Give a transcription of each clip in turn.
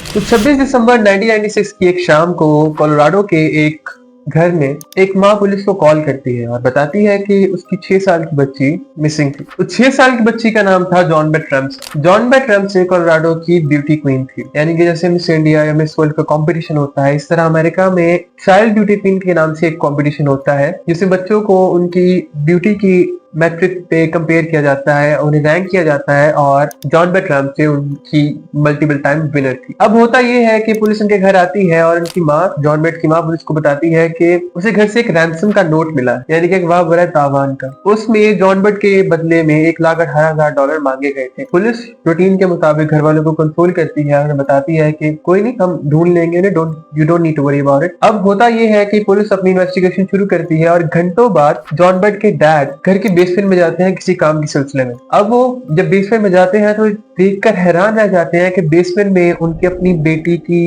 तो 26 दिसंबर 1996 की एक शाम को कोलोराडो के एक घर में एक माँ पुलिस को कॉल करती है और बताती है कि उसकी 6 साल की बच्ची मिसिंग थी। तो 6 साल की बच्ची का नाम था जॉन बेट रैम्से। जॉन बेट रैम्से कोलोराडो की ब्यूटी क्वीन थी, यानी कि जैसे मिस इंडिया या मिस वर्ल्ड का कंपटीशन होता है, इस तरह अमेरिका में चाइल्ड ब्यूटी क्वीन के नाम से एक कंपटीशन होता है जिसमें बच्चों को उनकी ब्यूटी की मैट्रिक पे कंपेयर किया जाता है, उन्हें रैंक किया जाता है और जॉन बेट रैम्से उनकी मल्टीपल टाइम विनर थी। अब होता यह है कि पुलिस उनके घर आती है और उनकी माँ, जॉन बेट की माँ, पुलिस को बताती है कि उसे घर से एक रैंसम का नोट मिला, यानी कि एक वाह बड़ा तावान का। उसमें जॉन बेट के बदले में $1,18,000 मांगे गए थे। पुलिस रूटीन के मुताबिक घर वालों को कंसोल करती है और बताती है कि कोई नहीं, हम ढूंढ लेंगे, you don't need to worry about it. अब होता यह है कि पुलिस अपनी इन्वेस्टिगेशन शुरू करती है और घंटों बाद जॉन बेट के डैड घर के बेसमेंट में जाते हैं किसी काम के सिलसिले में। अब वो जब बेसमेंट में जाते हैं तो देखकर हैरान रह जाते हैं कि बेसमेंट में उनकी अपनी बेटी की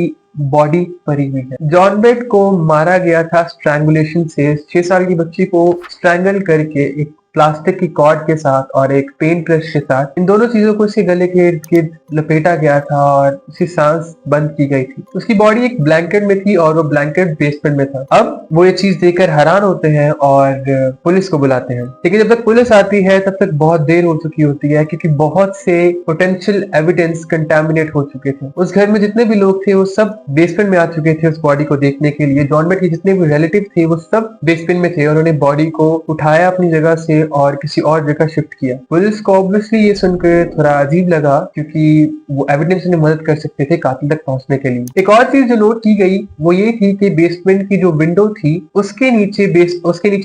बॉडी पड़ी हुई है। जॉन बेट को मारा गया था स्ट्रैंगुलेशन से। 6 साल की बच्ची को स्ट्रैंगल करके एक प्लास्टिक की कॉर्ड के साथ और एक पेंट ब्रश के साथ, इन दोनों चीजों को उसके गले के इर्द गिर्द लपेटा गया था और उसकी सांस बंद की गई थी। उसकी बॉडी एक ब्लैंकेट में थी और वो ब्लैंकेट बेसमेंट में था। अब वो ये चीज देखकर हैरान होते हैं और पुलिस को बुलाते हैं, लेकिन जब तक पुलिस आती है तब तक बहुत देर हो चुकी होती है क्योंकि बहुत से पोटेंशियल एविडेंस कंटामिनेट हो चुके थे। उस घर में जितने भी लोग थे वो सब बेसमेंट में आ चुके थे उस बॉडी को देखने के लिए। जॉन बेट के जितने भी रिलेटिव थे वो सब बेसमेंट में थे और उन्होंने बॉडी को उठाया अपनी जगह से और किसी और जगह शिफ्ट किया। पुलिस को ऑब्वियसली ये सुनकर थोड़ा अजीब लगा क्योंकि वो एविडेंस उन्हें मदद कर सकते थे कातिल तक पहुंचने के लिए। एक और चीज जो नोट की गई वो ये थी कि बेसमेंट की जो विंडो थी उसके नीचे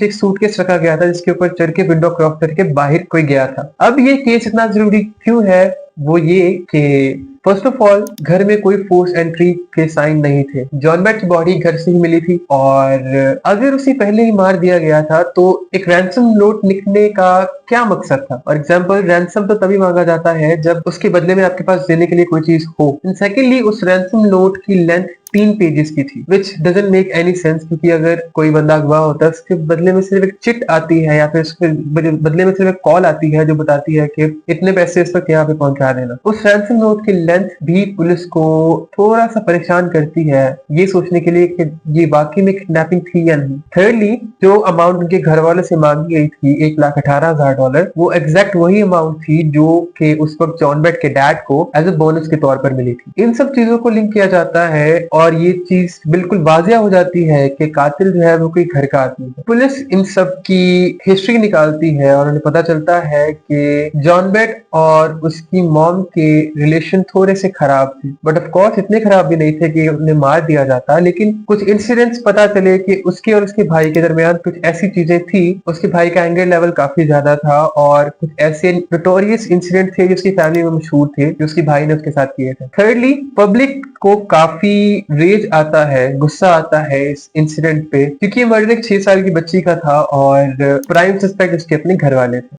एक सूटकेस रखा गया था जिसके ऊपर चढ़ के विंडो क्रॉस करके बाहर कोई गया था। अब ये केस इतना जरूरी क्यों है वो ये कि फर्स्ट ऑफ ऑल घर में कोई फोर्स एंट्री के साइन नहीं थे। जॉन बेट की बॉडी घर से ही मिली थी और अगर उसे पहले ही मार दिया गया था तो एक रैंसम नोट लिखने का क्या मकसद था? फॉर एग्जाम्पल, रैंसम तो तभी मांगा जाता है जब उसके बदले में आपके पास देने के लिए कोई चीज हो। सेकेंडली, उस रैंसम नोट की लेंथ 3 पेजेस की थी, विच डजंट मेक एनी सेंस क्योंकि अगर कोई बंदा अगवा होता है उसके बदले में सिर्फ एक चिट आती है या फिर उसके बदले में सिर्फ एक कॉल आती है जो बताती है कि इतने पैसे इस वक्त यहाँ पे पहुंचा देना। उस रैंसम नोट की लेंथ भी पुलिस को थोड़ा सा परेशान करती है ये सोचने के लिए कि ये वाकई में किडनैपिंग थी या नहीं। थर्डली, जो अमाउंट उनके घर वाले से मांगी गई थी $1,18,000, वो एग्जैक्ट वही अमाउंट थी जो कि उस वक्त जॉन बेट के डैड को एज ए बोनस के तौर पर मिली थी। इन सब चीजों को लिंक किया जाता है और ये चीज बिल्कुल वाजिया हो जाती है कि कातिल जो है वो कोई घर का आदमी है। पुलिस इन सब की हिस्ट्री निकालती है और उन्हें पता चलता है कि जॉन बेट और उसकी मॉम के रिलेशन थोड़े से खराब थे, बट ऑफ कोर्स इतने खराब भी नहीं थे कि उन्हें मार दिया जाता। लेकिन कुछ इंसिडेंट्स पता चले कि उसके और उसके भाई के दरमियान कुछ ऐसी चीजें थी। उसके भाई का एंगर लेवल काफी ज्यादा था और कुछ ऐसे नोटोरियस इंसिडेंट थे जो उसकी फैमिली में मशहूर थे जो उसकी भाई ने उसके साथ किए थे। थर्डली, पब्लिक को काफी रेज आता है, गुस्सा आता है इस इंसिडेंट पे क्योंकि ये मर्डर एक 6 साल की बच्ची का था और प्राइम सस्पेक्ट उसके अपने घर वाले थे।